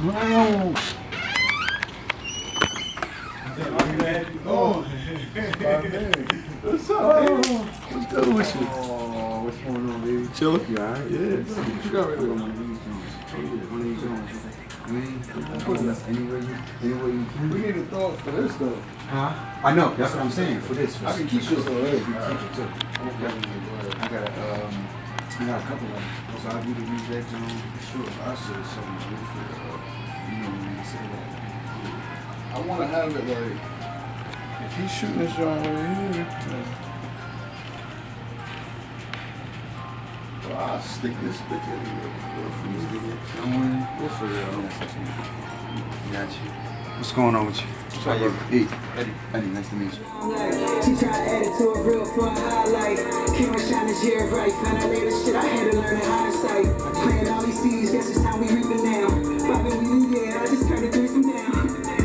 What's up, man? What's good with you? Oh, what's going on, baby? Chillin'? You alright? Yeah. What you got right there? One of these joints. One of these joints. I mean, anywhere you can. We need a thought for this, though. Huh? I know. That's what I'm saying. For this. I can keep this already. You can keep it, too. I got a couple of them. So I'll need to use that joint for sure. I should have shown you for you know when you say that. I want to have it like, if he's shooting this joint right here, well, I'll stick this stick in here. We'll figure it out. Got you. What's going on with you? What's up, Eddie. Eddie, nice to meet you. She tried to add it to a real fun highlight. Camera shine this year right. Found out later shit I had to learn in hindsight. Playing all these seeds, guess it's time we reaping now. Bobbing, we knew that. I just turned the threesome down.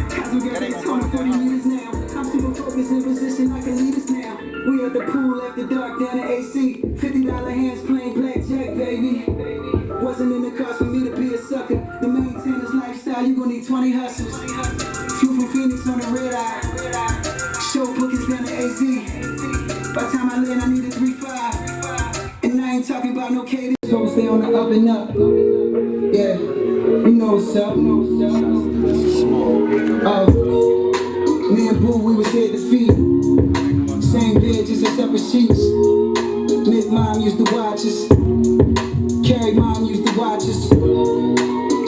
Cause we got that 40 meters now. I'm super focused in position, I can lead us now. We at the pool after dark down at AC. $50 hands playing blackjack, baby. Wasn't in the cards for me to be a sucker. To maintain this lifestyle, you gon' need 20 hustles. Flew from Phoenix on the red eye. Show bookings down to AZ. By the time I land, I need a 3-5. And I ain't talking about no cadence. So we stay on the up and up. Yeah, you know what's up. Me and Boo, we was head to feet. Same bed, just a separate sheets. Mitt mom used to watch us. Carrie mom used to watch us.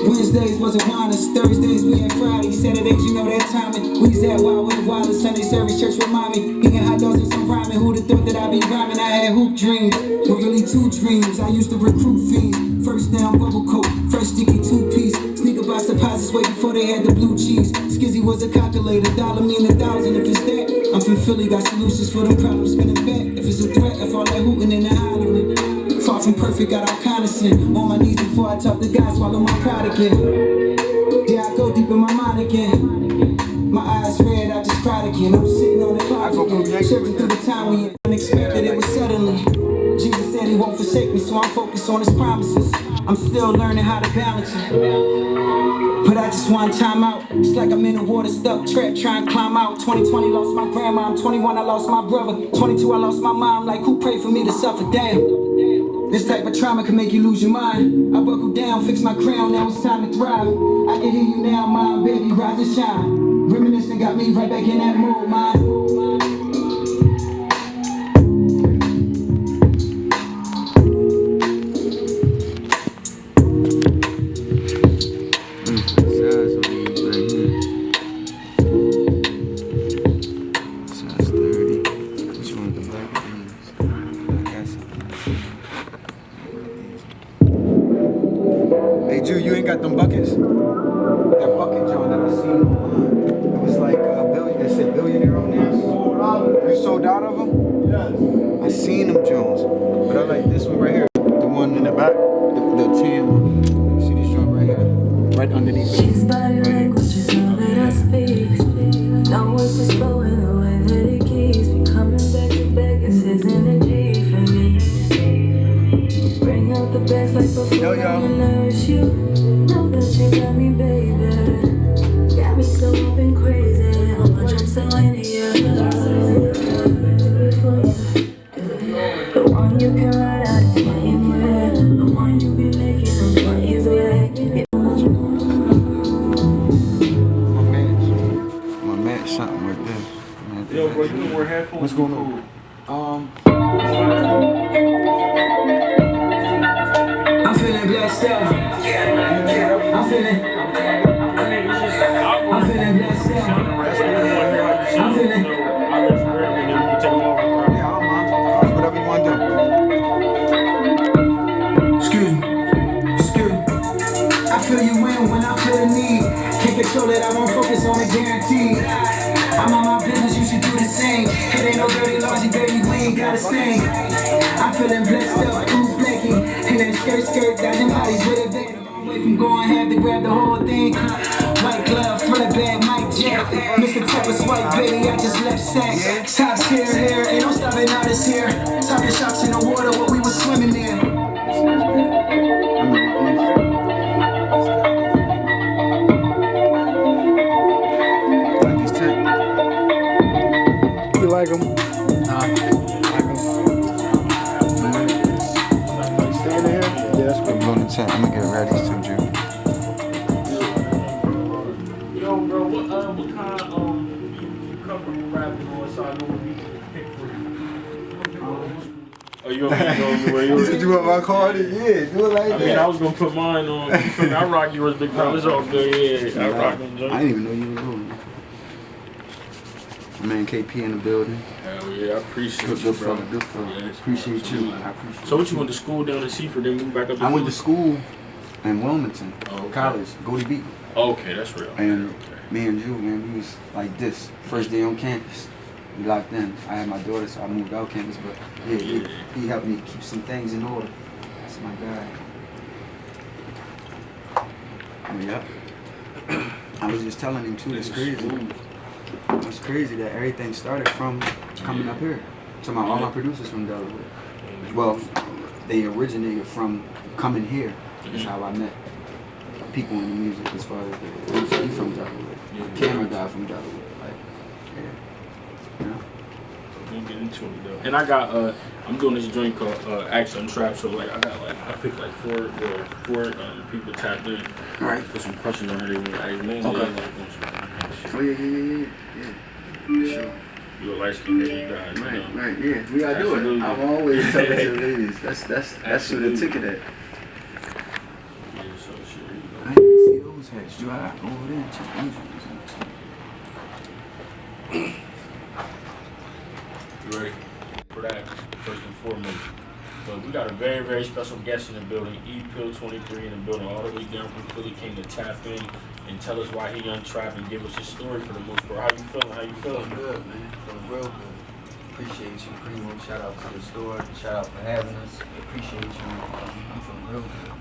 Wednesdays wasn't honest. Thursdays we had Fridays. Saturdays, you know that timing. We was at Wild Wild Wild. Sunday service church with mommy. Eating hot dogs and some rhyming. Who'd have thought that I'd be rhyming? I had hoop dreams. Were really 2 dreams. I used to recruit fiends. First down bubble coat. Fresh sticky 2-piece. Sneaker box deposits way before they had the blue cheese. Skizzy was a calculator. $1 mean 1,000. If it's that, I'm from Philly. Got solutions for them problems. Spinning back. If it's a threat, if all that hooting and the hollering. Far from perfect, got all kind of sin. On my knees before I talk to God, swallow my pride again. Yeah, I go deep in my mind again. My eyes red, I just cried again. I'm sitting on the clock again. Searching through the time we unexpected, it was suddenly. Jesus said he won't forsake me, so I'm focused on his promises. I'm still learning how to balance it. But I just want time out. It's like I'm in a water stuck trap trying to climb out. 2020 lost my grandma. I'm 21, I lost my brother. 22, I lost my mom. Like who prayed for me to suffer? Damn. This type of trauma can make you lose your mind. I buckled down, fixed my crown, now it's time to thrive. I can hear you now, mom, baby, rise and shine. Reminiscing got me right back in that mood, man. Them buckets, that bucket joint that I seen online, it was like they said billionaire on there. You sold out of them? Yes. I seen them Jones, but I like this one right here, the one in the back, the tan one. See this joint right here, right underneath it. His body language is all that I speak. No one's just flowing the way that it keeps me coming back to back. It's his energy for me. Bring out the best like before I nourish you. Know that you got me, baby. Got me so up and crazy. All my drinks are into you. The one you can ride out and play with. The one you be making them plays with. My man, something like this. Yo, bro, you don't wear headphones. What's going on? I'm feeling blessed out. I'm feeling blessed out. I'm feeling. Yeah, I don't mind. Whatever you want to do. Excuse me. I feel you when I feel the need. Can't control it, I won't focus on it, guaranteed. I'm on my business, you should do the same. It ain't no dirty laundry, baby, we ain't got a stain. I'm feeling blessed up, who's blanking? And that skirt, dodging bodies with a bag. Away from going, have to grab the whole thing. White glove, thriller bag, Mike Jack. Mr. Tepper swipe, baby, I just left sex. Top tier hair, ain't no stopping out this here. Talking shots in the water, what we was swimming in. Stand there? Yeah, that's I'm going to tent. I'm gonna get ready too, Drew. Yo, bro, what kind of you cover rapping on, so I know what we can pick for you? Oh, you want me to go where you Did you want my card? Yeah, do it like that. I mean, I was gonna put mine on. I rock yours, big bro. It's all good. Yeah, I rock them. I didn't even know you were going. My man KP in the building. Hell yeah, I appreciate Good you, bro. fella, good fella. Yeah, Appreciate you. I appreciate So what you went to school down in Seaford, then moved back up? I went to school in Wilmington, okay. college, Goldie Beat. Okay, that's real. And me and Drew, man, we was like this. First day on campus, we locked in. I had my daughter, so I moved out campus, but yeah, he helped me keep some things in order. That's my guy. Yep. I was just telling him too, it's crazy. It's crazy that everything started from coming up here. To all my producers from Delaware. Well, they originated from coming here. That's how I met people in the music as far as he from Delaware. Camera guy from Delaware. Like, yeah. We'll get into it though. And I got I'm doing this joint called Untrapped, so like I picked like four people tapped in. Right. Put some questions on it. Man, Okay. Oh yeah. Sure. You a light skinned lady guy, you know. Right, yeah. We gotta do it. I'm always telling the ladies. That's who the ticket at. Yeah, so shit, you know. I didn't see those hats. Do I over there? Check these ones. You ready for that? First and foremost. But we got a very, very special guest in the building. EPILL23 in the building, all the way down from Philly, came to tap in and tell us why he untrapped and give us his story for the most part. How you feeling? Feeling good, man. Feeling real good. Appreciate you, Premo. Shout out to the store. Shout out for having us. Appreciate you. I'm feeling real good.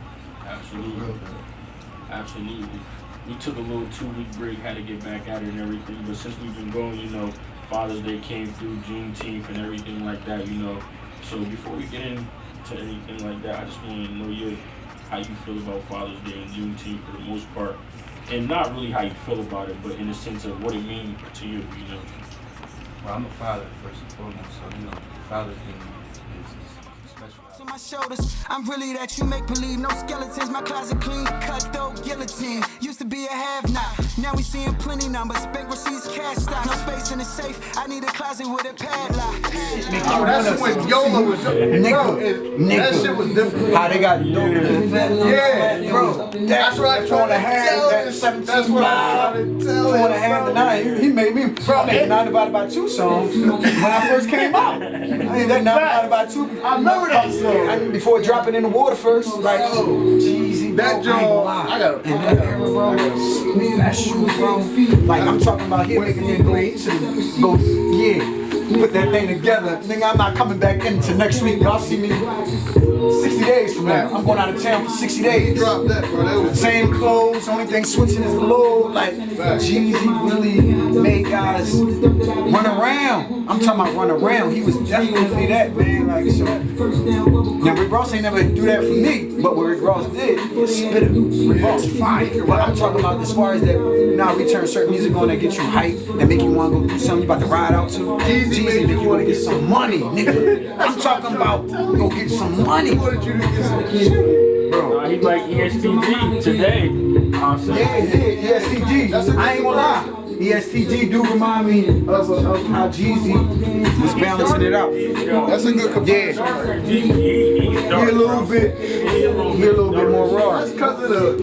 Absolutely. Real good. Absolutely. We took a little 2-week break, had to get back at it and everything. But since we've been going, you know, Father's Day came through, Juneteenth and everything like that, you know. So before we get into anything like that, I just want to know how you feel about Father's Day and Juneteenth for the most part. And not really how you feel about it, but in the sense of what it means to you, you know. Well, I'm a father first and foremost, so you know, Father's Day is special. On my shoulders, I'm really that you make believe. No skeletons, my closet clean, cutthroat guillotine. Used to be a have-not, now we seeing plenty numbers. Bank receipts, cash stock, no space in the safe. I need a closet with a padlock. Oh, that's when YOLO was that shit was different. How they got dope in the family. Yeah, bro. That's what I trying to tell this. That's what I'm trying to tell 4.5 he made me, bro, I made 9 Divided by 2 songs when I first came out. I made that 9 Divided by 2. I remember that song. Before dropping in the water first, like, Jeezy, that joint, I gotta special, bro. Like, I'm talking about here making it go, yeah, put that thing together. Nigga, I'm not coming back into next week. Y'all see me 60 days from now. I'm going out of town for 60 days. Drop that, bro. That was Same clothes, only thing switching is the load. Like, Jeezy really made guys run around. I'm talking about run around. He was definitely that, man. Like, so. Now, Rick Ross ain't never do that for me, but what Rick Ross did, he spit it. Rick Ross fire. But I'm talking about as far as that, now we turn certain music on that get you hype, that make you want to go do something you about to ride out to. Jeezy make you want to get some money, nigga. I'm talking about go get some money. what did you do? Bro. He like ESTG today. Yeah, ESTG. I ain't gonna lie. ESTG do remind me of how Jeezy was balancing it out. That's a good comparison. He a little bit more raw. That's because of the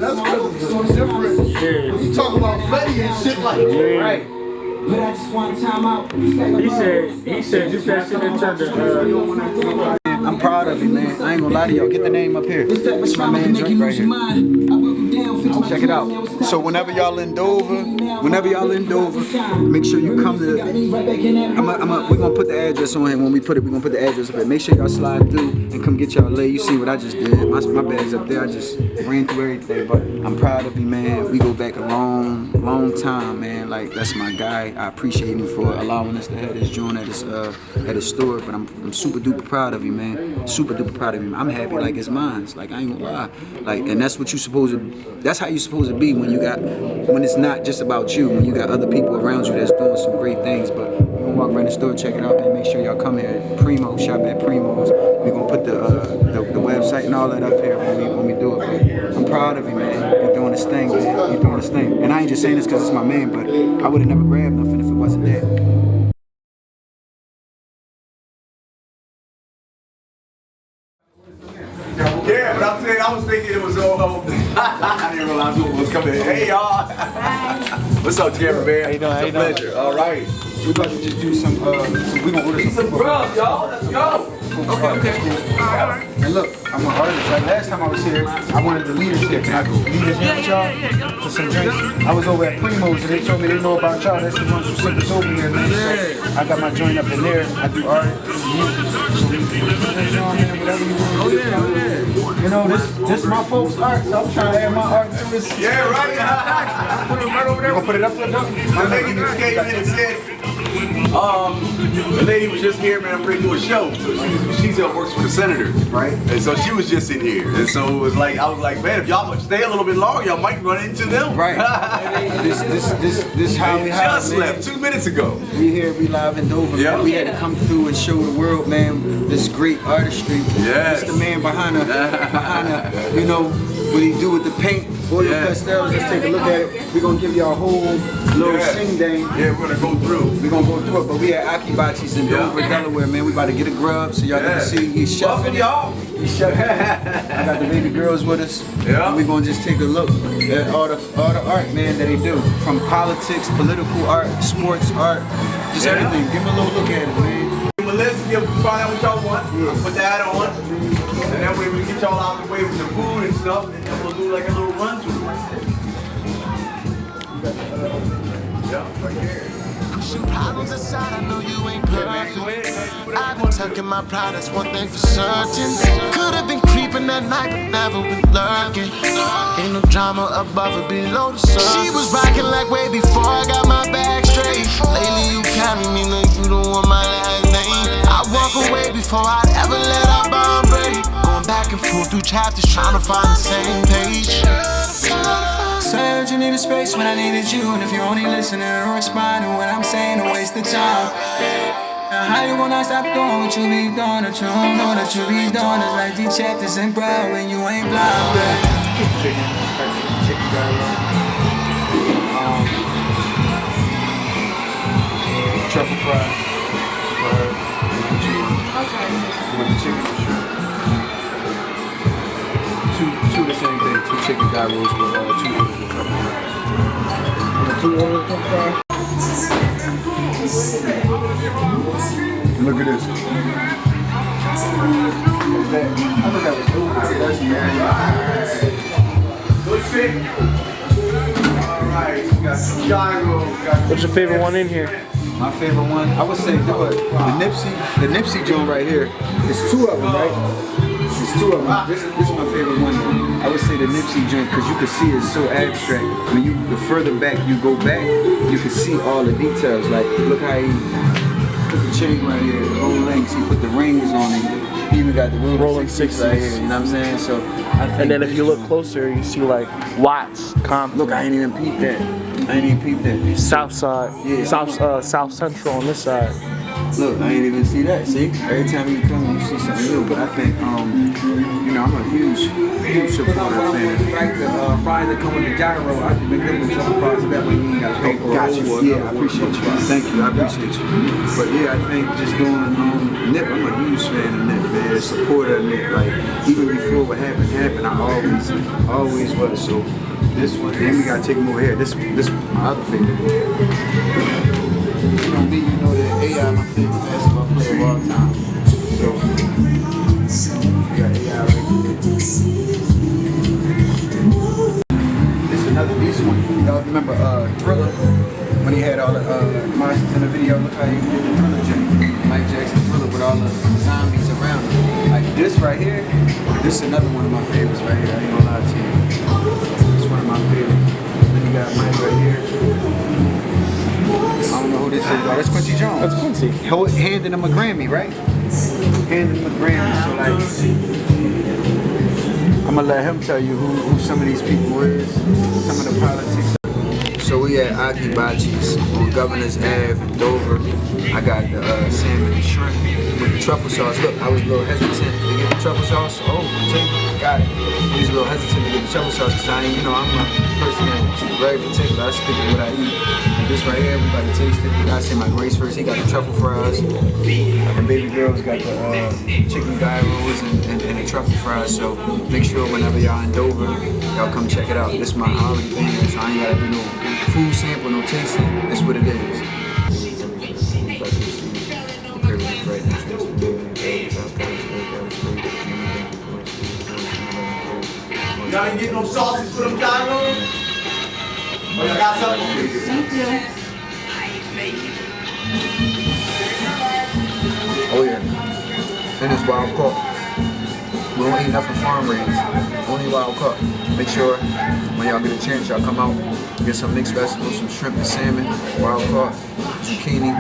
different. You talk about Fetty and shit like that. Right. But I just want time out. He said just that shit in terms of I'm proud of you, man. I ain't gonna lie to y'all. Get the name up here. That's my man joint right here. Check it out. So whenever y'all in Dover, make sure you come to. We're gonna put the address on here. When we put it, we're gonna put the address up here. Make sure y'all slide through and come get y'all lay. You see what I just did? My bag's up there. I just ran through everything. But I'm proud of you, man. We go back a long time, man. Like, that's my guy. I appreciate him for allowing us to have this joint at his store. But I'm super duper proud of you, man. Super duper proud of you. I'm happy like it's mine. Like, I ain't gonna lie. Like, and that's what you supposed to. That's how you supposed to be when it's not just about you. When you got other people around you that's doing some great things. But you know walk right in the store, check it out, man. Make sure y'all come here at Premo, shop at Premo's. We're gonna put the website and all that up here when we do it. Man. I'm proud of you, man. You're doing this thing, man. You're doing this thing. And I ain't just saying this because it's my man, but I would have never grabbed nothing if it wasn't that. Yeah, but I'm saying, I was thinking it was all I didn't realize who was coming in. Hey, y'all. What's up, Jeremy, man? How you doing? It's a pleasure. All right. We're about to just do some, we gonna order some grub, y'all. Let's go. Okay. All right. And look, I'm an artist. Like last time I was here, I wanted the leaders here. Can I go leaders here with y'all for some drinks? I was over at Premo's and they told me they know about y'all. That's the ones who sent us over here, man. So I got my joint up in there. I do art, music. So you know, man, whatever you want to do. You know, this my folks' art, so I'm trying to add my art to this. Yeah, right. Put it right over there. You gonna put it up there, though? My lady just came in and said, the lady was just here, man. I'm bringing you a show. So she's works for the senator, Right. And so she was just in here, and so it was like I was like, man, if y'all would stay a little bit longer, y'all might run into them. Right. This how we have. Just left 2 minutes ago. We here, we live in Dover, Yeah. man. We had to come through and show the world, man, this great artistry. Yes. It's the man behind the, you know, what he do with the paint, oil pastels. Let's take a look at it. We're gonna give y'all a whole little sing dang. Yeah, we're gonna go through. We're gonna go through it, but we at Akhibachis in Dover, Delaware, man. We about to get a grub so y'all can see he's chefing. Welcome, y'all. He's chefing. I got the baby girls with us. Yeah. And we're gonna just take a look at all the art, man, that they do. From politics, political art, sports art, just everything. Give them a little look at it, man. Well, let's find out what y'all want. Put that on. And then we get y'all out of the way with the food and stuff, and then we'll do like a little run through. Yeah, right here. Pushing problems aside, I know you ain't perfect. I've been tucking my pride, that's one thing for certain. Could have been creeping at night, but never been lurking. Ain't no drama above or below the surface. She was rocking like way before I got my bag straight. Lately you carry me like you don't want my last name. I walk away before I'd ever let our bond break. Going back and forth through chapters, trying to find the same page. Said you needed space when I needed you, and if you're only listening or responding when I'm saying a waste of time. Now how you gonna stop doing what you be doing? That you don't know that you be doing. It's like these chapters and brown when you ain't blind, babe. Chicken garlic. Truffle fries. With the chicken for sure. Two the same thing. 2 chicken gyros with 2 orders of truffle fries. 2 orders of truffle fries. Look at this. I thought that was cool. That's Mary. Good shit. Alright, we got some gyros. What's your favorite one in here? My favorite one, I would say, the Nipsey joint right here. There's 2 of them, right? There's 2 of them. This is my favorite one. I would say the Nipsey joint because you can see it's so abstract. When the further back you go back, you can see all the details. Like, look how he put the chain right here, the whole lengths. He put the rings on it. He even got the rolling 60s right here. You know what I'm saying? So, I think And then if you look closer, you see like Watts, Compton. Look, I ain't even peeped that. South side, Yeah. South Central on this side. Look, I ain't even see that. See, every time you come, you see something new. But I think, you know, I'm a huge supporter of fans. Like the fries that come with the gyro, I can make them with truffle fries. That way you ain't got to pay for Got you. Yeah, I appreciate you. Thank you. I appreciate you. But yeah, I think just doing Nip, I'm a huge fan of Nip, man. Supporter of Nip. Like even before what happened, I always was. So this one, then we gotta take him over here. This my other favorite. You know me, you know that AI my favorite basketball player of all time. So we got AI right here. This is another decent one. Y'all remember Thriller? When he had all the monsters in the video, look how he did the Thriller joint. Mike Jackson Thriller with all the zombies around him. Like this right here, this is another one of my favorites right here. I ain't gonna lie to you. It's one of my favorites. Then you got Mike right here. I don't know who this is, though. That's Quincy Jones. That's Quincy. Handing him a Grammy, right? Handing him a Grammy. So like, I'm gonna let him tell you who some of these people is, some of the politics. So we at Akhibachis on Governor's Ave in Dover. I got the salmon and shrimp with the truffle sauce. Look, I was a little hesitant to get the truffle sauce. Oh, got it. I was a little hesitant to get the truffle sauce because I'm a person that's very particular. I stick with what I eat. This right here, we about to taste it. I say my grace first. He got the truffle fries. And baby girl's got the chicken gyros and the truffle fries. So make sure whenever y'all in Dover, y'all come check it out. This is my holiday thing, so I ain't gotta do no food sample, no tasting. That's what it is. Y'all ain't getting no sauces for them gyros? Oh, y'all got something? Thank you. Oh yeah. And it's wild caught. We don't eat nothing farm raised. Only wild caught. Make sure when y'all get a chance, y'all come out, get some mixed vegetables, some shrimp and salmon, wild caught, zucchini,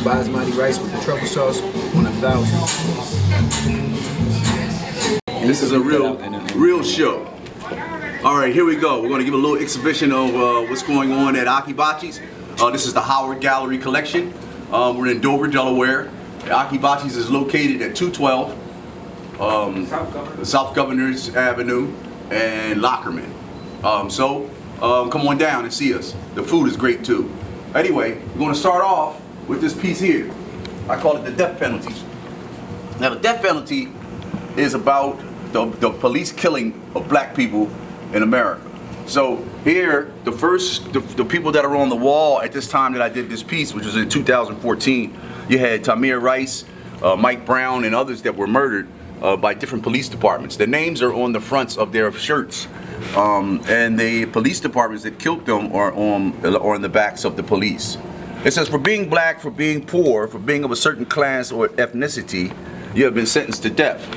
basmati rice with the truffle sauce on 1,000. This is a real show. All right, here we go. We're going to give a little exhibition of what's going on at Akhibachis. This is the Howard Gallery collection. We're in Dover, Delaware. Akhibachis is located at 212 South Governor's Avenue and Lockerman. So come on down and see us. The food is great too. Anyway, we're going to start off with this piece here. I call it the death penalty. Now the death penalty is about the police killing of black people in America. So here, the people that are on the wall at this time that I did this piece, which was in 2014, you had Tamir Rice, Mike Brown, and others that were murdered by different police departments. The names are on the fronts of their shirts, and the police departments that killed them are on the backs of the police. It says, for being black, for being poor, for being of a certain class or ethnicity, you have been sentenced to death.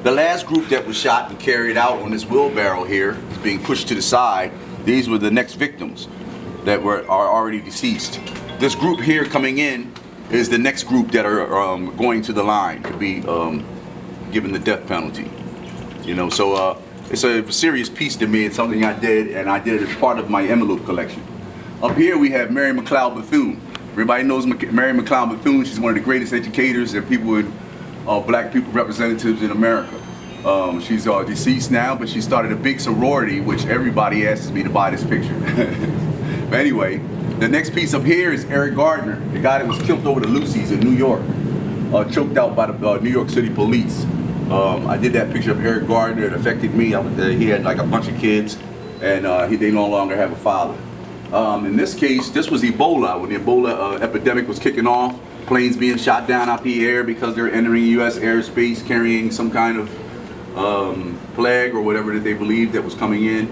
The last group that was shot and carried out on this wheelbarrow here is being pushed to the side. These were the next victims that are already deceased. This group here coming in is the next group that are going to the line to be given the death penalty. You know, so it's a serious piece to me. It's something I did, and I did it as part of my envelope collection. Up here we have Mary McLeod Bethune. Everybody knows Mary McLeod Bethune. She's one of the greatest educators and people with black people representatives in America. She's deceased now, but she started a big sorority, which everybody asks me to buy this picture. But anyway, the next piece up here is Eric Gardner, the guy that was killed over the Lucy's in New York, choked out by the New York City police. I did that picture of Eric Gardner. It affected me. He had like a bunch of kids, and they no longer have a father. In this case, this was Ebola, when the Ebola epidemic was kicking off. Planes being shot down out the air because they're entering U.S. airspace carrying some kind of plague or whatever that they believed that was coming in.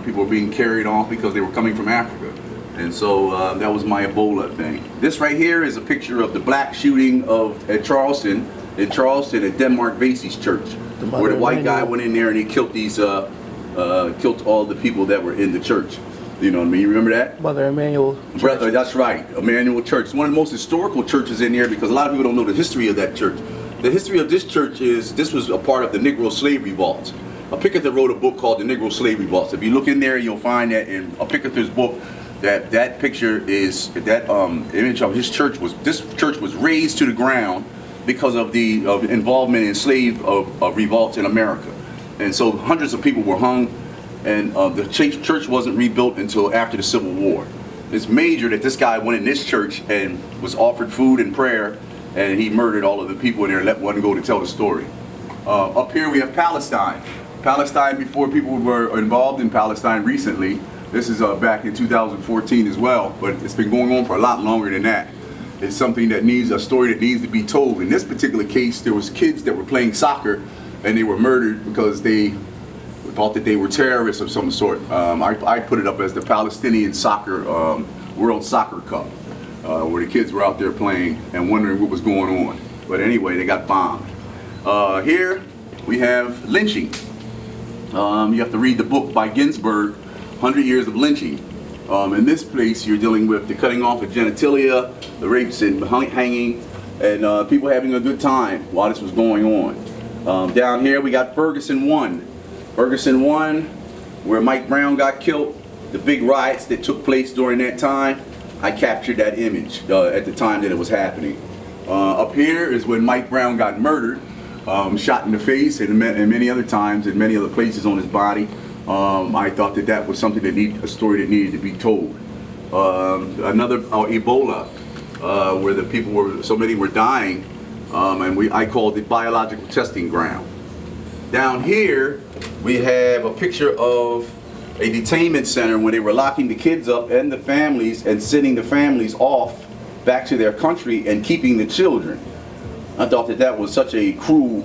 People were being carried off because they were coming from Africa. And so that was my Ebola thing. This right here is a picture of the black shooting at Charleston at Denmark Vesey's church, where the white guy went in there and he killed killed all the people that were in the church. You know what I mean? You remember that? Mother Emanuel. That's right, Emanuel Church. It's one of the most historical churches in there because a lot of people don't know the history of that church. The history of this church is this was a part of the Negro Slavery Vaults. Picketer wrote a book called The Negro Slavery Vaults. If you look in there, you'll find that in Picketer's book that picture is that image of his church this church was razed to the ground because of the involvement in slave revolts in America, and so hundreds of people were hung. And the church wasn't rebuilt until after the Civil War. It's major that this guy went in this church and was offered food and prayer, and he murdered all of the people in there and let one go to tell the story. Up here we have Palestine. Palestine, before people were involved in Palestine recently. This is back in 2014 as well, but it's been going on for a lot longer than that. It's something that needs a story that needs to be told. In this particular case, there was kids that were playing soccer and they were murdered because they thought that they were terrorists of some sort. I put it up as the Palestinian soccer World Soccer Cup, where the kids were out there playing and wondering what was going on. But anyway, they got bombed. Here we have lynching. You have to read the book by Ginsberg, 100 Years of Lynching. In this place, you're dealing with the cutting off of genitalia, the rapes and hanging, and people having a good time while this was going on. Down here we got Ferguson 1. Ferguson 1, where Mike Brown got killed. the big riots that took place during that time, I captured that image at the time that it was happening. Up here is when Mike Brown got murdered, shot in the face, and many other times in many other places on his body. I thought that was something a story that needed to be told. Another Ebola, where the people so many were dying, and I called it biological testing ground. Down here, we have a picture of a detainment center where they were locking the kids up and the families and sending the families off back to their country and keeping the children. I thought that was such a cruel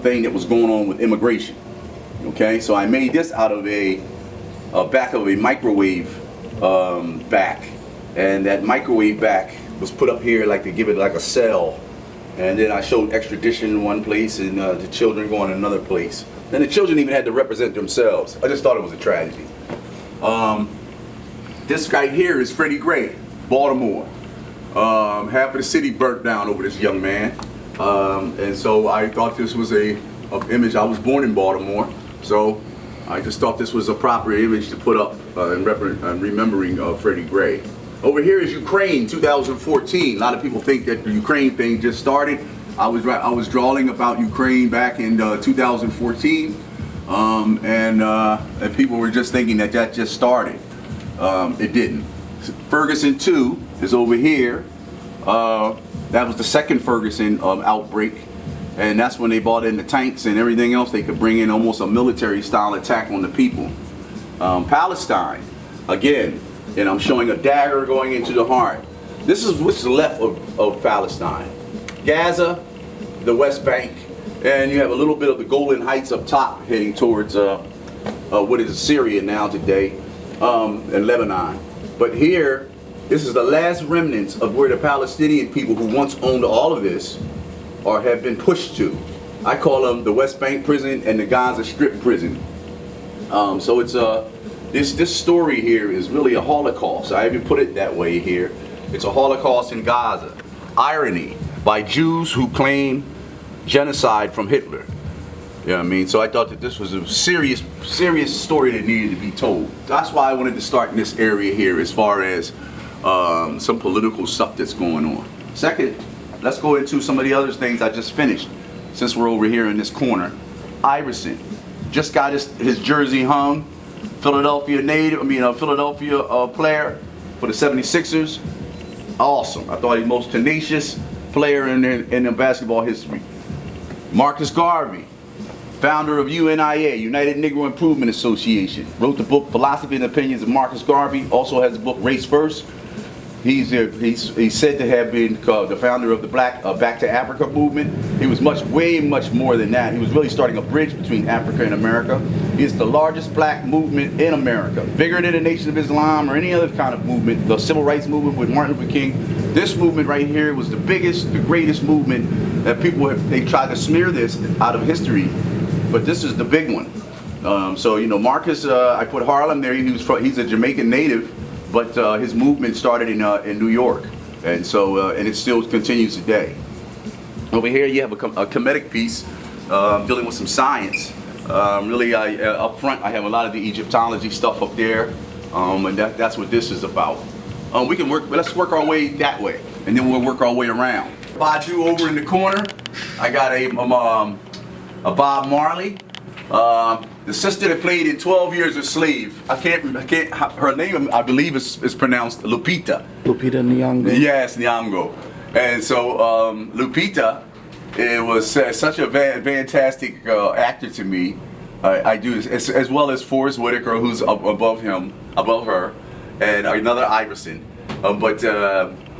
thing that was going on with immigration. Okay, so I made this out of a back of a microwave back, and that microwave back was put up here like to give it like a cell, and then I showed extradition in one place and the children going in another place. Then the children even had to represent themselves. I just thought it was a tragedy. This guy here is Freddie Gray, Baltimore. Half of the city burnt down over this young man, and so I thought this was an image. I was born in Baltimore, so I just thought this was a proper image to put up in remembering Freddie Gray. Over here is Ukraine, 2014. A lot of people think that the Ukraine thing just started. I was drawing about Ukraine back in 2014, and people were just thinking that just started. It didn't. Ferguson 2 is over here. That was the second Ferguson outbreak, and that's when they brought in the tanks and everything else. They could bring in almost a military style attack on the people. Palestine, again, and I'm showing a dagger going into the heart. This is what's left of Palestine. Gaza, the West Bank, and you have a little bit of the Golan Heights up top heading towards what is Syria now today, and Lebanon. But here, this is the last remnants of where the Palestinian people who once owned all of this have been pushed to. I call them the West Bank prison and the Gaza Strip prison. So it's this story here is really a Holocaust. I even put it that way here. It's a Holocaust in Gaza. Irony by Jews who claim genocide from Hitler. You know what I mean? So I thought that this was a serious story that needed to be told. That's why I wanted to start in this area here as far as some political stuff that's going on. Second, let's go into some of the other things I just finished since we're over here in this corner. Iverson just got his jersey hung. Philadelphia player for the 76ers. Awesome. I thought he was the most tenacious player in basketball history. Marcus Garvey, founder of UNIA, United Negro Improvement Association, wrote the book Philosophy and Opinions of Marcus Garvey. Also has the book Race First. He's said to have been the founder of the Black Back to Africa movement. He was way much more than that. He was really starting a bridge between Africa and America. He is the largest black movement in America, bigger than the Nation of Islam or any other kind of movement. The Civil Rights Movement with Martin Luther King. This movement right here was the biggest, the greatest movement that they tried to smear this out of history, but this is the big one. So you know, Marcus, I put Harlem there. He's a Jamaican native. But his movement started in New York, and so and it still continues today. Over here you have a comedic piece dealing with some science. Really, up front I have a lot of the Egyptology stuff up there, and that's what this is about. Let's work our way that way, and then we'll work our way around. Badu over in the corner. I got a Bob Marley. The sister that played in 12 Years a Slave. Her name, I believe, is pronounced Lupita. Lupita Nyong'o. Yes, Nyong'o. And so Lupita, it was such a fantastic actor to me. I do, as well as Forrest Whitaker, who's above her, and another Iverson. But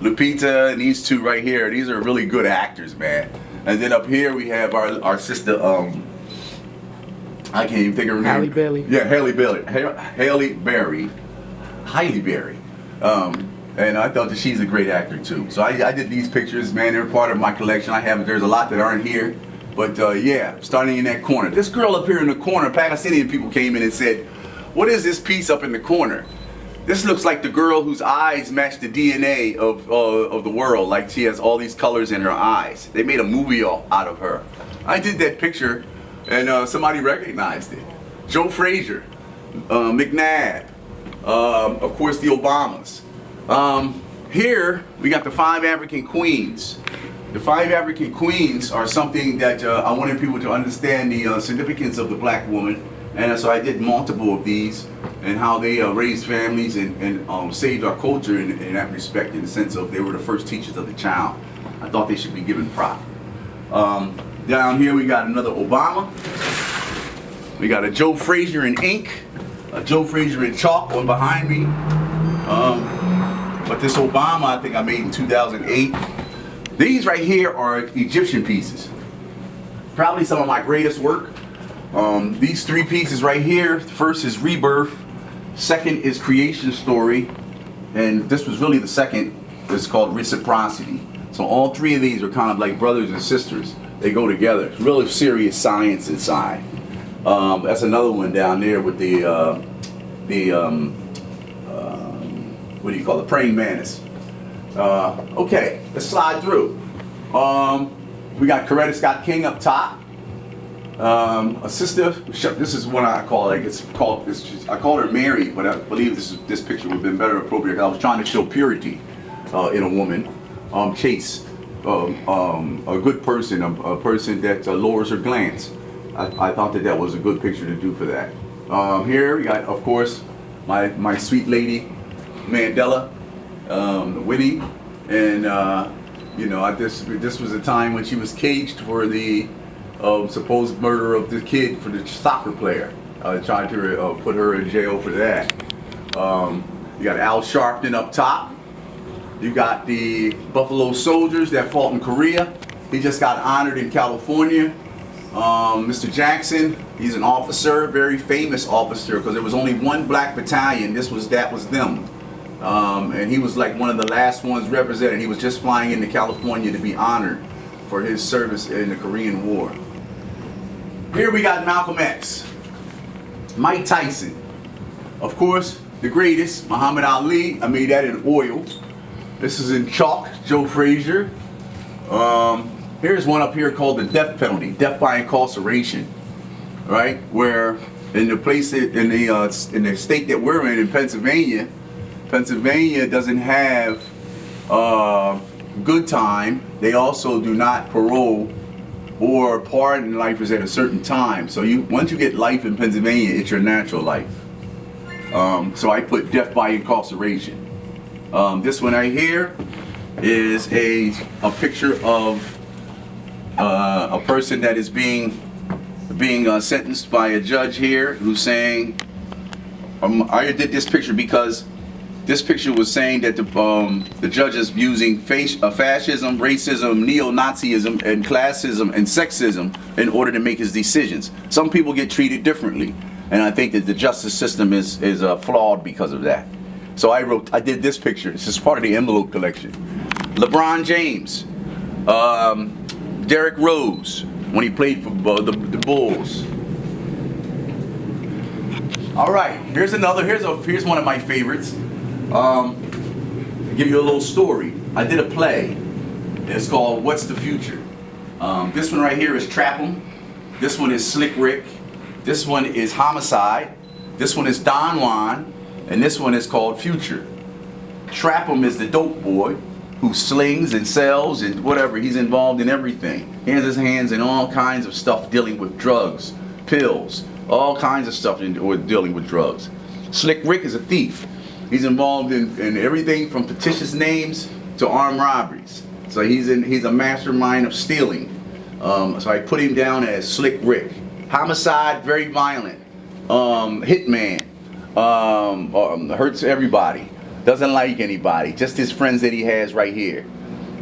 Lupita and these two right here, these are really good actors, man. And then up here we have our sister. I can't even think of her name. Halle Berry. Yeah, Halle Berry. And I thought that she's a great actor too. So I did these pictures, man. They're part of my collection. There's a lot that aren't here. But yeah, starting in that corner. This girl up here in the corner, Palestinian people came in and said, "What is this piece up in the corner? This looks like the girl whose eyes match the DNA of the world. Like she has all these colors in her eyes. They made a movie out of her." I did that picture. And somebody recognized it. Joe Frazier, McNabb, Of course, the Obamas. Here we got the 5 African Queens. The 5 African Queens are something that I wanted people to understand the significance of the black woman, and so I did multiple of these and how they raised families and saved our culture in that respect, in the sense of they were the first teachers of the child. I thought they should be given prop. Down here we got another Obama. We got a Joe Frazier in ink, a Joe Frazier in chalk, one behind me. But this Obama I think I made in 2008. These right here are Egyptian pieces. Probably some of my greatest work. These 3 pieces right here, first is Rebirth, second is Creation Story, and this was really the second. It's called Reciprocity. So all 3 of these are kind of like brothers and sisters. They go together. It's really serious science inside. That's another one down there with the what do you call it? Praying mantis. Okay, let's slide through. We got Coretta Scott King up top. A sister. This is what I call it. It's called. I call her Mary, but I believe this picture would have been better appropriate. I was trying to show purity in a woman. Chase, a good person, a person that lowers her glance. I thought that was a good picture to do for that. Here we got, of course, my sweet lady Mandela, Winnie, and you know, this was a time when she was caged for the supposed murder of the kid, for the soccer player. Trying to put her in jail for that. You got Al Sharpton up top. You got the Buffalo Soldiers that fought in Korea. He just got honored in California. Mr. Jackson, he's an officer, very famous officer, because there was only 1 black battalion. That was them. And he was like one of the last ones represented. He was just flying into California to be honored for his service in the Korean War. Here we got Malcolm X, Mike Tyson, of course, the greatest, Muhammad Ali. I made that in oil. This is in chalk, Joe Frazier. Here's one up here called the death penalty, death by incarceration, right? Where in the place in the state that we're in Pennsylvania doesn't have good time. They also do not parole or pardon lifers at a certain time. So once you get life in Pennsylvania, it's your natural life. So I put death by incarceration. This one right here is a picture of a person that is being sentenced by a judge here, who's saying, I did this picture because this picture was saying that the judge is using fascism, racism, neo-Nazism, and classism and sexism in order to make his decisions. Some people get treated differently, and I think that the justice system is flawed because of that. So I did this picture. This is part of the envelope collection. LeBron James, Derrick Rose, when he played for the Bulls. All right, here's one of my favorites. I'll give you a little story. I did a play. It's called What's the Future? This one right here is Trapham. This one is Slick Rick. This one is Homicide. This one is Don Juan. And this one is called Future. Trapham is the dope boy who slings and sells and whatever. He's involved in everything. He has his hands in all kinds of stuff dealing with drugs, pills, all kinds of stuff dealing with drugs. Slick Rick is a thief. He's involved in everything from fictitious names to armed robberies. So he's a mastermind of stealing. So I put him down as Slick Rick. Homicide, very violent. Hitman, hurts everybody. Doesn't like anybody. Just his friends that he has right here.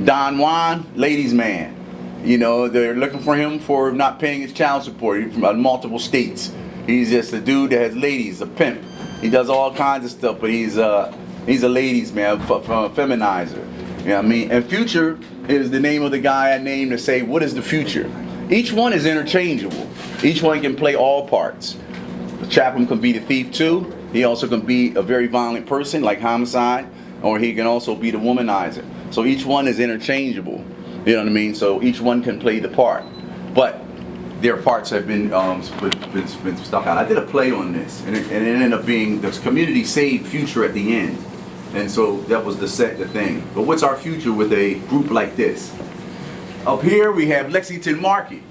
Don Juan, ladies' man. You know, they're looking for him for not paying his child support from multiple states. He's just a dude that has ladies, a pimp. He does all kinds of stuff, but he's a ladies' man, from a feminizer. You know what I mean? And Future is the name of the guy I named to say, what is the future? Each one is interchangeable. Each one can play all parts. Chaplin can be the thief too. He also can be a very violent person like Homicide, or he can also be the womanizer. So each one is interchangeable. You know what I mean? So each one can play the part. But their parts have been stuck out. I did a play on this, and it ended up being the community saved future at the end. And so that was the thing. But what's our future with a group like this? Up here we have Lexington Market.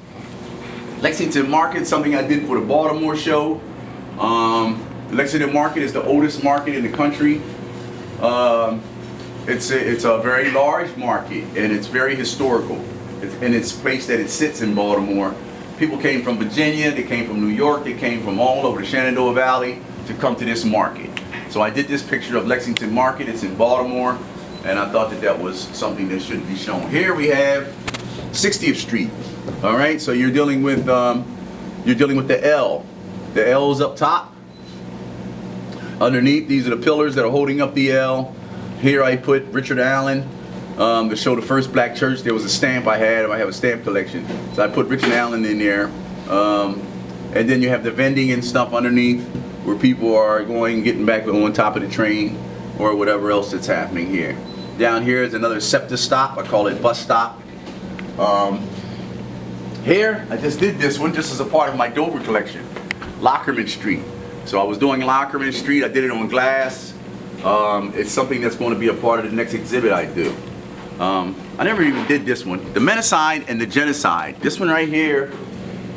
Lexington Market, something I did for the Baltimore show. Lexington Market is the oldest market in the country. It's a very large market, and it's very historical. And it's a place that it sits in Baltimore. People came from Virginia, they came from New York, they came from all over the Shenandoah Valley to come to this market. So I did this picture of Lexington Market. It's in Baltimore, and I thought that was something that should be shown. Here we have 60th Street. All right, so you're dealing with the L. The L is up top. Underneath, these are the pillars that are holding up the L. Here I put Richard Allen to show the first black church. There was a stamp I have a stamp collection. So I put Richard Allen in there. And then you have the vending and stuff underneath where people are getting back on top of the train or whatever else that's happening here. Down here is another SEPTA stop. I call it bus stop. Here, I just did this one just as a part of my Dover collection. Lockerman Street. So I was doing Lockerman Street. I did it on glass. It's something that's going to be a part of the next exhibit I do. I never even did this one. The menticide and the genocide. This one right here,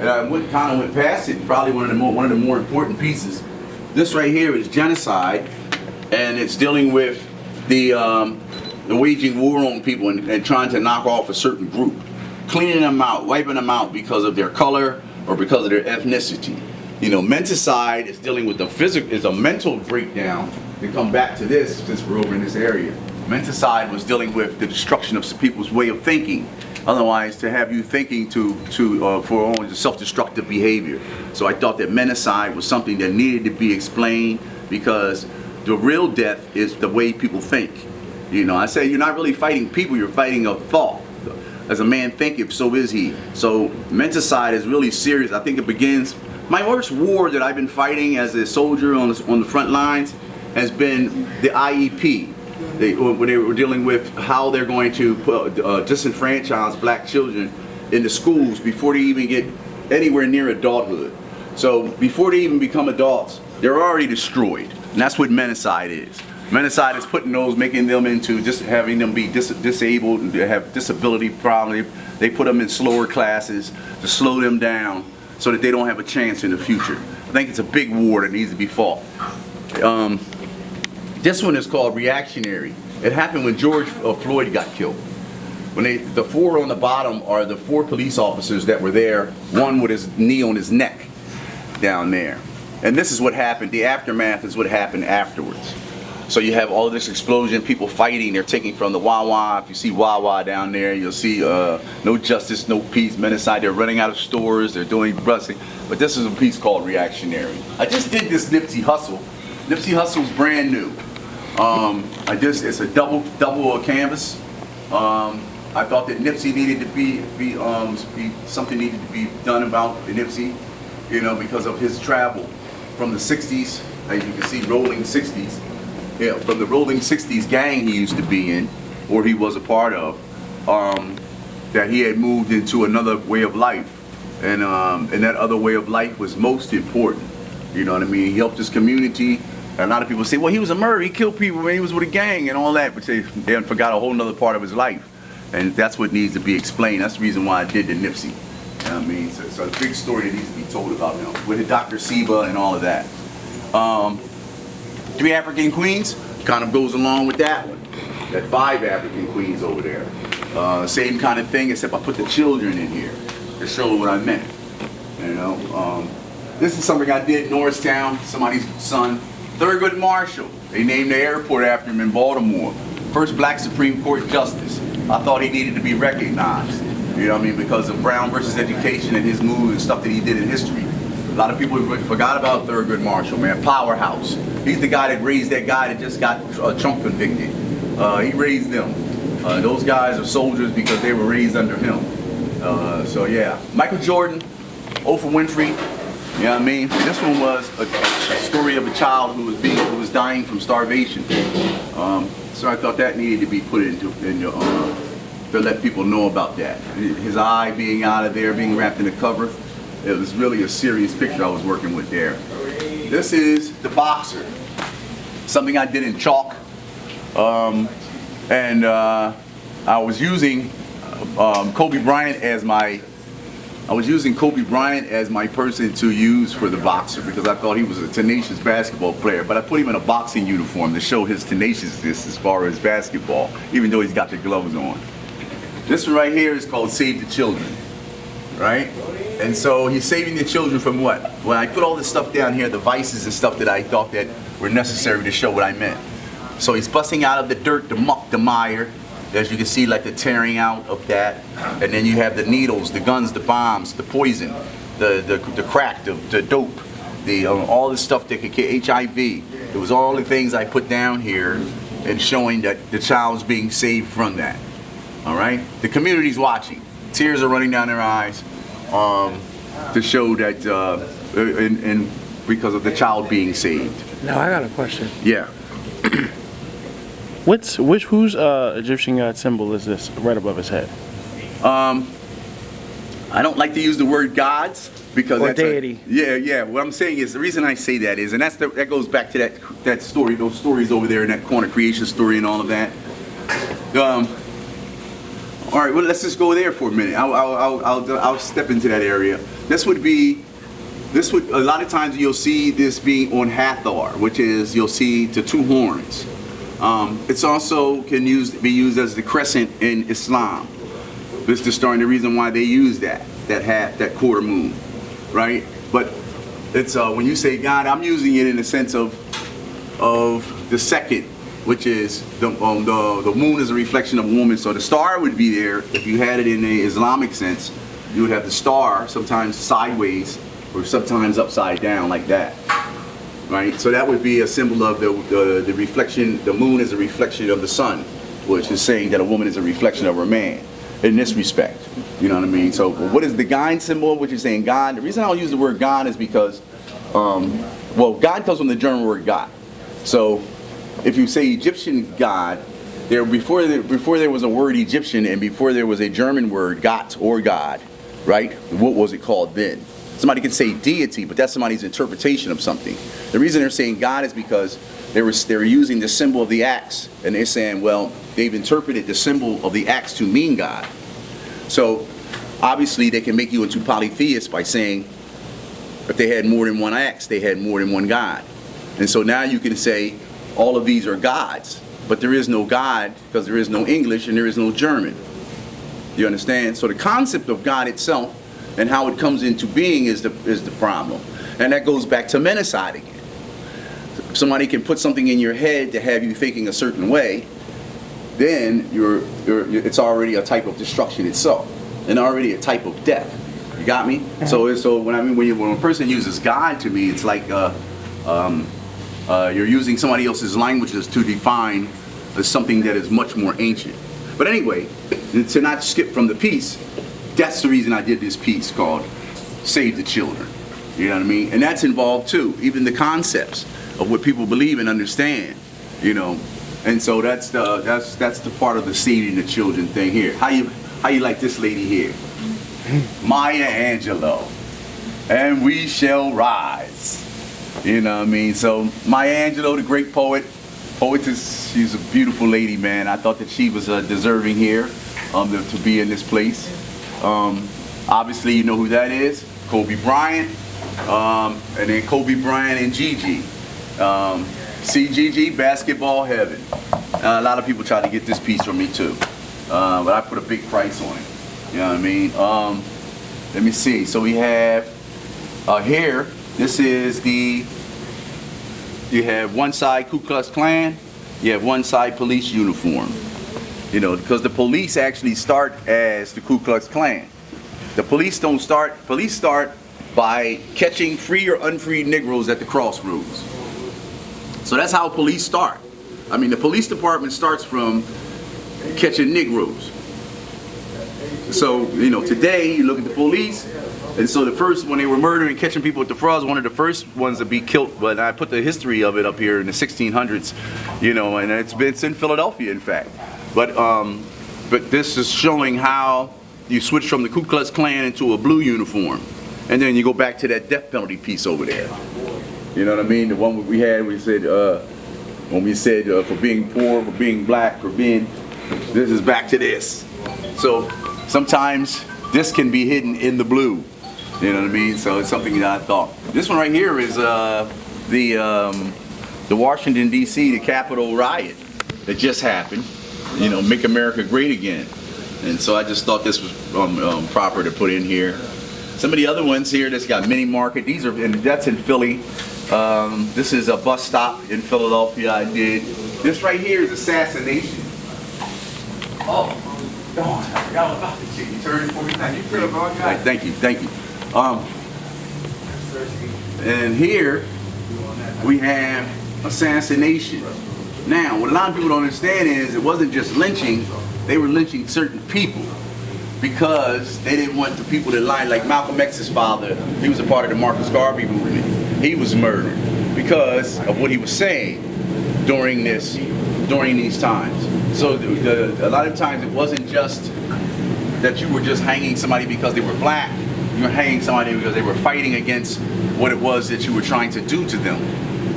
and I kind of went past it. Probably one of the more important pieces. This right here is genocide, and it's dealing with the waging war on people and trying to knock off a certain group, cleaning them out, wiping them out because of their color or because of their ethnicity. You know, menticide is dealing with is a mental breakdown. To come back to this, since we're over in this area. Menticide was dealing with the destruction of some people's way of thinking. Otherwise, to have you thinking for only self-destructive behavior. So I thought that menticide was something that needed to be explained because the real death is the way people think. You know, I say you're not really fighting people, you're fighting a thought. As a man thinketh, so is he. So menticide is really serious. I think it begins. My worst war that I've been fighting as a soldier on the front lines has been the IEP. When they were dealing with how they're going to disenfranchise black children in the schools before they even get anywhere near adulthood. So before they even become adults, they're already destroyed. And that's what menticide is. Menticide is making them into just having them be disabled and have disability problems. They put them in slower classes to slow them down so that they don't have a chance in the future. I think it's a big war that needs to be fought. This one is called reactionary. It happened when George Floyd got killed. The four on the bottom are the 4 police officers that were there, one with his knee on his neck down there. And this is what happened. The aftermath is what happened afterwards. So you have all of this explosion, people fighting, they're taking from the Wawa. If you see Wawa down there, you'll see no justice, no peace, menticide. They're running out of stores, they're doing busing. But this is a piece called reactionary. I just did this Nipsey Hussle. Nipsey Hussle's brand new. It's a double canvas. I thought that Nipsey needed to be something needed to be done about the Nipsey, you know, because of his travel from the 60s, as you can see, rolling 60s. Yeah, from the rolling 60s gang he used to be in, or he was a part of, that he had moved into another way of life, and that other way of life was most important. You know what I mean? He helped his community. A lot of people say, well, he was a murderer, he killed people when he was with a gang and all that, but they forgot a whole nother part of his life. And that's what needs to be explained. That's the reason why I did the Nipsey. You know what I mean? So it's a big story that needs to be told about him, with Dr. Seba and all of that. 3 African Queens kind of goes along with that one. That 5 African Queens over there. Same kind of thing, except I put the children in here to show what I meant. You know, this is something I did in Norristown, somebody's son. Thurgood Marshall. They named the airport after him in Baltimore. First black Supreme Court justice. I thought he needed to be recognized. You know what I mean? Because of Brown versus Education and his move and stuff that he did in history. A lot of people forgot about Thurgood Marshall, man. Powerhouse. He's the guy that raised that guy that just got Trump convicted. He raised them. Those guys are soldiers because they were raised under him. So yeah. Michael Jordan, Oprah Winfrey. You know what I mean? This one was a story of a child who was dying from starvation. So I thought that needed to be put to let people know about that. His eye being out of there, being wrapped in a cover. It was really a serious picture I was working with there. This is the boxer. Something I did in chalk. I was using Kobe Bryant as my person to use for the boxer because I thought he was a tenacious basketball player, but I put him in a boxing uniform to show his tenaciousness as far as basketball, even though he's got the gloves on. This one right here is called Save the Children, right? And so he's saving the children from what? When I put all this stuff down here, the vices and stuff that I thought that were necessary to show what I meant. So he's busting out of the dirt, the muck, the mire. As you can see, like the tearing out of that. And then you have the needles, the guns, the bombs, the poison, the crack, the dope, all the stuff that could kill HIV. It was all the things I put down here and showing that the child's being saved from that. All right? The community's watching. Tears are running down their eyes to show that, because of the child being saved. Now I got a question. Yeah. Whose Egyptian god symbol is this right above his head? I don't like to use the word gods because Or that's deity. Yeah. What I'm saying is the reason I say that is, and that goes back to that story, those stories over there in that corner, creation story and all of that. All right, well, let's just go there for a minute. I'll step into that area. This would a lot of times you'll see this being on Hathor, which is you'll see the two horns. It's also can be used as the crescent in Islam. This is the reason why they use that quarter moon, right? But it's when you say God, I'm using it in the sense of the second, which is the moon is a reflection of a woman. So the star would be there if you had it in the Islamic sense. You would have the star sometimes sideways or sometimes upside down like that. Right, so that would be a symbol of the reflection. The moon is a reflection of the sun, which is saying that a woman is a reflection of her man in this respect. You know what I mean? So what is the God symbol, which is saying God? The reason I'll use the word God is because, God comes from the German word God. So if you say Egyptian God, before there was a word Egyptian and before there was a German word Gott or God, right? What was it called then? Somebody can say deity, but that's somebody's interpretation of something. The reason they're saying God is because they were using the symbol of the axe, and they're saying, well, they've interpreted the symbol of the axe to mean God. So obviously they can make you into polytheist by saying if they had more than one axe, they had more than one God. And so now you can say all of these are gods, but there is no God because there is no English and there is no German. You understand? So the concept of God itself and how it comes into being is the problem. And that goes back to menacide again. If somebody can put something in your head to have you thinking a certain way, then it's already a type of destruction itself, and already a type of death. You got me? So when a person uses God to me, it's like you're using somebody else's languages to define something that is much more ancient. But anyway, to not skip from the piece, that's the reason I did this piece called Save the Children. You know what I mean? And that's involved too, even the concepts of what people believe and understand, you know. And so that's the part of the saving the children thing here. How you like this lady here? Maya Angelou. And we shall rise. You know what I mean? So Maya Angelou, the great poetess, she's a beautiful lady, man. I thought that she was deserving here to be in this place. Obviously, you know who that is, Kobe Bryant, and then Kobe Bryant and Gigi. CGG, basketball heaven. A lot of people try to get this piece from me too, but I put a big price on it. You know what I mean? Let me see. So we have here. This is you have one side Ku Klux Klan, you have one side police uniform. You know, because the police actually start as the Ku Klux Klan. The police don't start. Police start by catching free or unfree Negroes at the crossroads. So that's how police start. I mean, the police department starts from catching Negroes. So, you know, today you look at the police, and so the first, when they were murdering, catching people at the frauds, one of the first ones to be killed, but I put the history of it up here in the 1600s, you know, and it's in Philadelphia, in fact. But this is showing how you switch from the Ku Klux Klan into a blue uniform. and then you go back to that death penalty piece over there. You know what I mean? The one we had, we said, when we said for being poor, for being black, for being, this is back to this. So sometimes this can be hidden in the blue. You know what I mean? So it's something that I thought. This one right here is the Washington D.C., the Capitol riot that just happened. You know, make America great again. And so I just thought this was proper to put in here. Some of the other ones here that's got mini market. These are, and that's in Philly. This is a bus stop in Philadelphia I did. This right here is Assassination. Oh, I forgot about this shit. You turned it for me. Thank you. Thank you. And here we have Assassination. Now, what a lot of people don't understand is it wasn't just lynching. They were lynching certain people because they didn't want the people that lied. Like Malcolm X's father, he was a part of the Marcus Garvey movement. He was murdered because of what he was saying during these times. So a lot of times it wasn't just that you were just hanging somebody because they were black. You were hanging somebody because they were fighting against what it was that you were trying to do to them.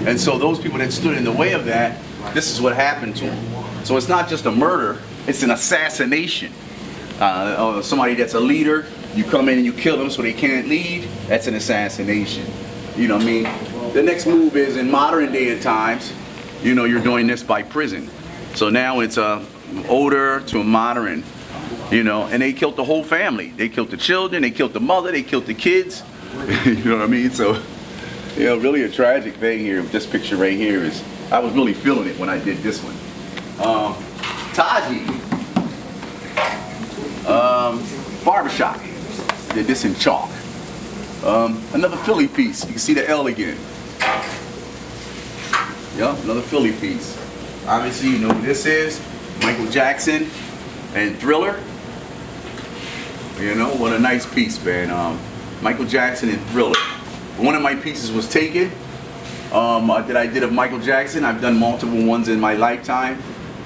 And so those people that stood in the way of that, this is what happened to them. So it's not just a murder, it's an assassination. Somebody that's a leader, you come in and you kill them so they can't lead, that's an assassination. You know what I mean? The next move is in modern day and times, you know, you're doing this by prison. So now it's older to a modern, you know, and they killed the whole family. They killed the children, they killed the mother, they killed the kids. You know what I mean? So, you know, really a tragic thing here. This picture right here is, I was really feeling it when I did this one. Taji, barbershop, did this in chalk. Another Philly piece, you can see the L again. Yep, another Philly piece. Obviously, you know who this is, Michael Jackson and Thriller. You know, what a nice piece, man. Michael Jackson and Thriller. One of my pieces was taken, that I did of Michael Jackson. I've done multiple ones in my lifetime.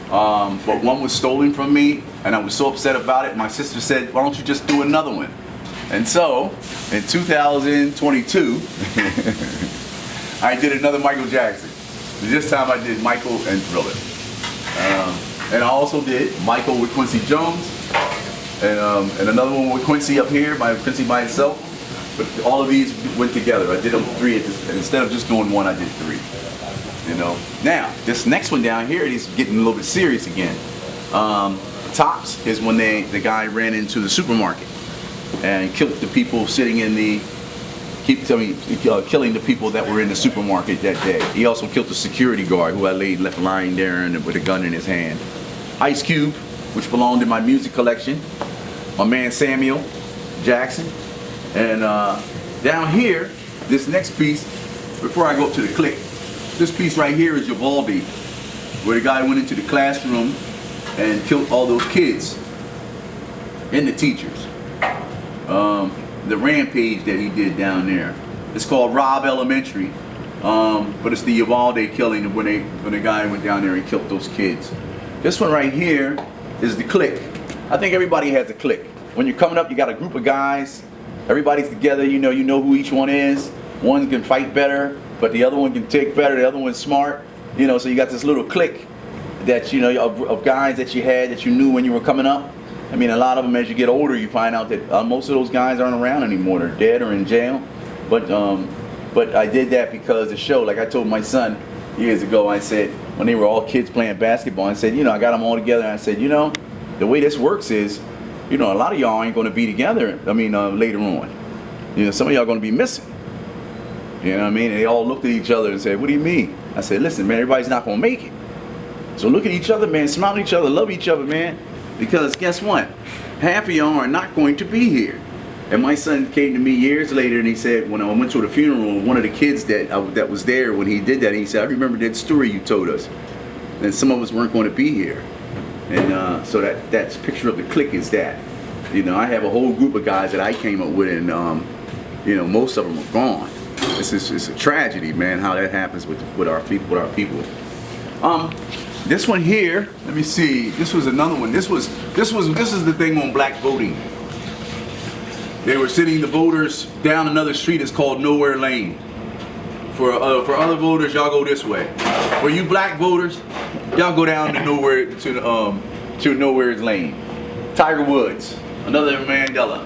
But one was stolen from me, and I was so upset about it. My sister said, why don't you just do another one? And so, in 2022, I did another Michael Jackson. This time I did Michael and Thriller. And I also did Michael with Quincy Jones, and another one with Quincy up here, by Quincy by itself. But all of these went together. I did them three, instead of just doing one, I did three. You know. Now, this next one down here is getting a little bit serious again. Tops is when the guy ran into the supermarket and killed the people sitting in the, killing the people that were in the supermarket that day. He also killed the security guard who I left lying there with a gun in his hand. Ice Cube, which belonged in my music collection. My man Samuel Jackson. And down here, this next piece, before I go up to the click, this piece right here is Uvalde, where the guy went into the classroom and killed all those kids and the teachers. The rampage that he did down there. It's called Robb Elementary, but it's the Uvalde killing when the guy went down there and killed those kids. This one right here is the click. I think everybody has a click. When you're coming up, you got a group of guys. Everybody's together. You know who each one is. One can fight better, but the other one can take better. The other one's smart. You know, so you got this little clique that of guys that you had that you knew when you were coming up. I mean, a lot of them, as you get older, you find out that most of those guys aren't around anymore. They're dead or in jail. But I did that because the show, like I told my son years ago, I said, when they were all kids playing basketball, I said, I got them all together, and I said, the way this works is, a lot of y'all ain't going to be together, later on. Some of y'all going to be missing. You know what I mean? And they all looked at each other and said, what do you mean? I said, listen, man, everybody's not going to make it. So look at each other, man, smile at each other, love each other, man. Because guess what? Half of y'all are not going to be here. And my son came to me years later and he said, when I went to the funeral, one of the kids that was there when he did that, he said, I remember that story you told us. And some of us weren't going to be here. And so that's picture of the clique is that. I have a whole group of guys that I came up with, and most of them are gone. It's a tragedy, man, how that happens with our people. This one here, let me see. This was another one. This is the thing on black voting. they were sending the voters down another street. It's called Nowhere Lane. For other voters, y'all go this way. For you black voters, y'all go down to Nowhere's Lane. Tiger Woods, another Mandela.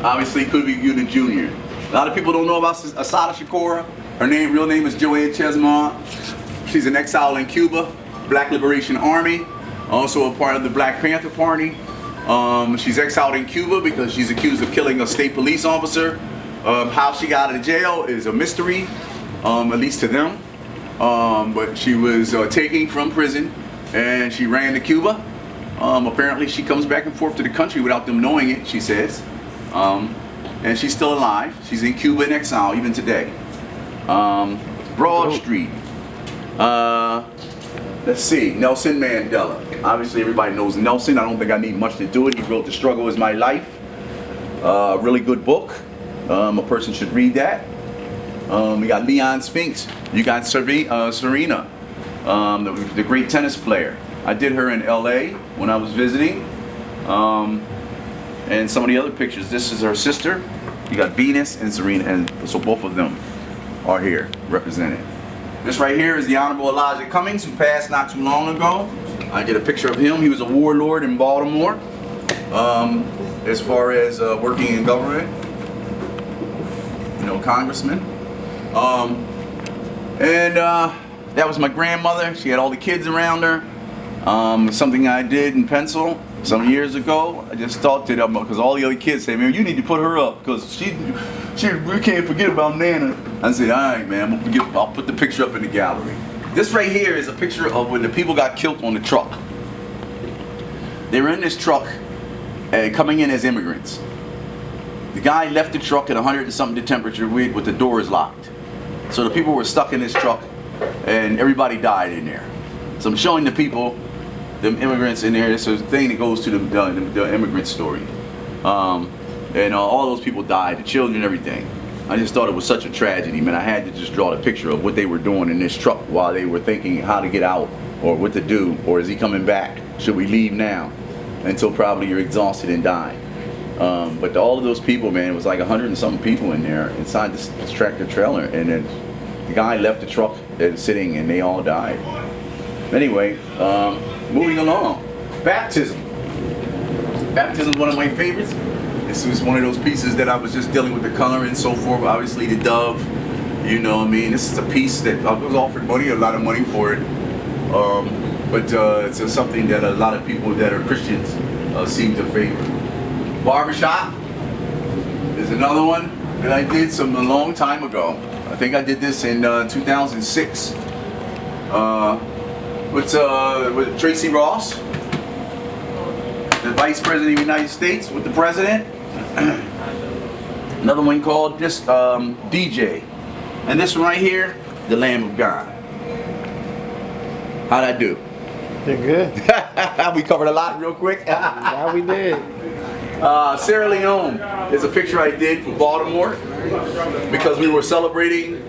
Obviously, could be Unit Jr. A lot of people don't know about Assata Shakur. Her real name is Joanne Chesmont. She's an exile in Cuba, Black Liberation Army, also a part of the Black Panther Party. She's exiled in Cuba because she's accused of killing a state police officer. How she got out of jail is a mystery, at least to them. But she was taken from prison and she ran to Cuba. Apparently she comes back and forth to the country without them knowing it, she says. And she's still alive. She's in Cuba in exile even today. Broad Street. Let's see, Nelson Mandela. Obviously everybody knows Nelson. I don't think I need much to do it. He wrote The Struggle Is My Life. Really good book. A person should read that. We got Leon Spinks. You got Serena, the great tennis player. I did her in LA when I was visiting. And some of the other pictures. This is her sister. You got Venus and Serena, and so both of them are here represented. This right here is the Honorable Elijah Cummings, who passed not too long ago. I did a picture of him. He was a warlord in Baltimore, as far as working in government, you know, congressman. That was my grandmother. She had all the kids around her. Something I did in pencil some years ago. I just thought that because all the other kids say, man, you need to put her up because we can't forget about Nana. I said, all right, man, I'll put the picture up in the gallery. This right here is a picture of when the people got killed on the truck. They were in this truck coming in as immigrants. The guy left the truck at 100 and something temperature with the doors locked. So the people were stuck in this truck and everybody died in there. So I'm showing the people, the immigrants in there. It's a thing that goes to the immigrant story. All those people died, the children, everything. I just thought it was such a tragedy, man. I had to just draw the picture of what they were doing in this truck while they were thinking how to get out or what to do, or is he coming back? Should we leave now? Until probably you're exhausted and die. But all of those people, man, it was like 100 and something people in there inside this tractor trailer, and then the guy left the truck sitting and they all died. Anyway, moving along. Baptism. Baptism is one of my favorites. This was one of those pieces that I was just dealing with the color and so forth. Obviously the dove, you know what I mean? This is a piece that I was offered money, a lot of money for it. But it's something that a lot of people that are Christians seem to favor. Barbershop is another one that I did a long time ago. I think I did this in 2006 with Tracy Ross, the Vice President of the United States, with the President. Another one called just DJ. And this one right here, the Lamb of God. How'd I do? You're good. We covered a lot real quick. Yeah, we did. Sierra Leone is a picture I did for Baltimore because we were celebrating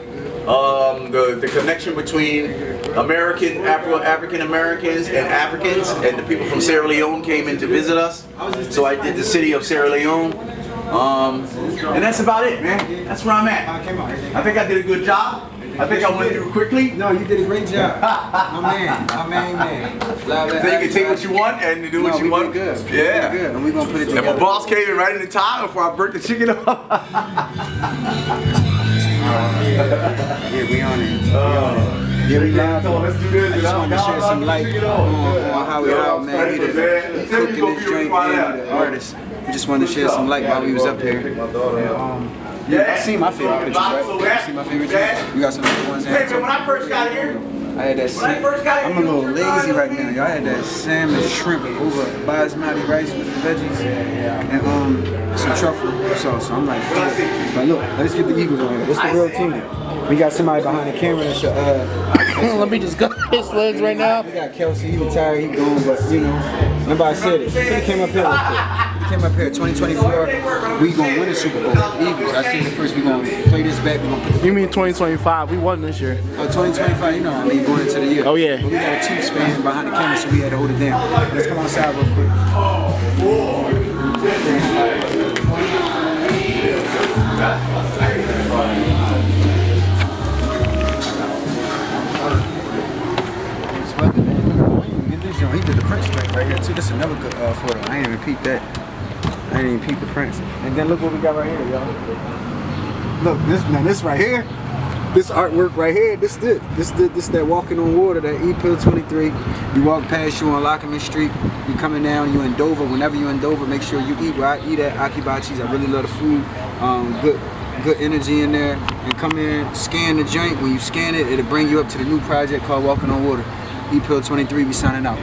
the connection between African Americans and Africans, and the people from Sierra Leone came in to visit us. So I did the city of Sierra Leone. And that's about it, man. That's where I'm at. I think I did a good job. I think I went through quickly. No, you did a great job. My man. So you can take what you want and do what you want. Good. Yeah. Good. And we're going to put it together. And my boss came in right in the time before I burnt the chicken up. Yeah, we on it. Yeah, we live. Let's do this. I just wanted to shed some light on how we out, man. We the cooking this drink and the artist. We just wanted to shed some light while we was up here. Yeah, I seen my favorite pictures, right? I seen my favorite pictures. We got some other ones. Hey, when I first got here, I had that. I'm a little lazy right now, y'all. I had that salmon shrimp over basmati rice with the veggies and some truffle sauce. So I'm like, but look, let's get the Eagles on here. What's the real team? We got somebody behind the camera that's Let me just go his legs right now. We got Kelsey, he retired, he gone, but you know, nobody said it. He came up here real quick. He came up here 2024, we gonna win the Super Bowl. Eagles, I see the first, we gonna play this back, we gonna put You mean 2025? We won this year. 2025, you know, I mean, going into the year. Oh, yeah. But we got a Chiefs fan behind the camera, so we had to hold it down. Let's come outside real quick. He did the Prince drink right here too. This is another good photo. I ain't even peeped that. I ain't even peeped the Prince. And then look what we got right here, y'all. Look, this right here. This artwork right here. This that walking on water, that EPILL23. You walk past you on Lockman Street. You coming down. You in Dover. Whenever you in Dover, make sure you eat where I eat at Akhibachis. I really love the food. Good energy in there. And come in, scan the joint. When you scan it, it'll bring you up to the new project called Walking on Water. EPILL23. We signing out.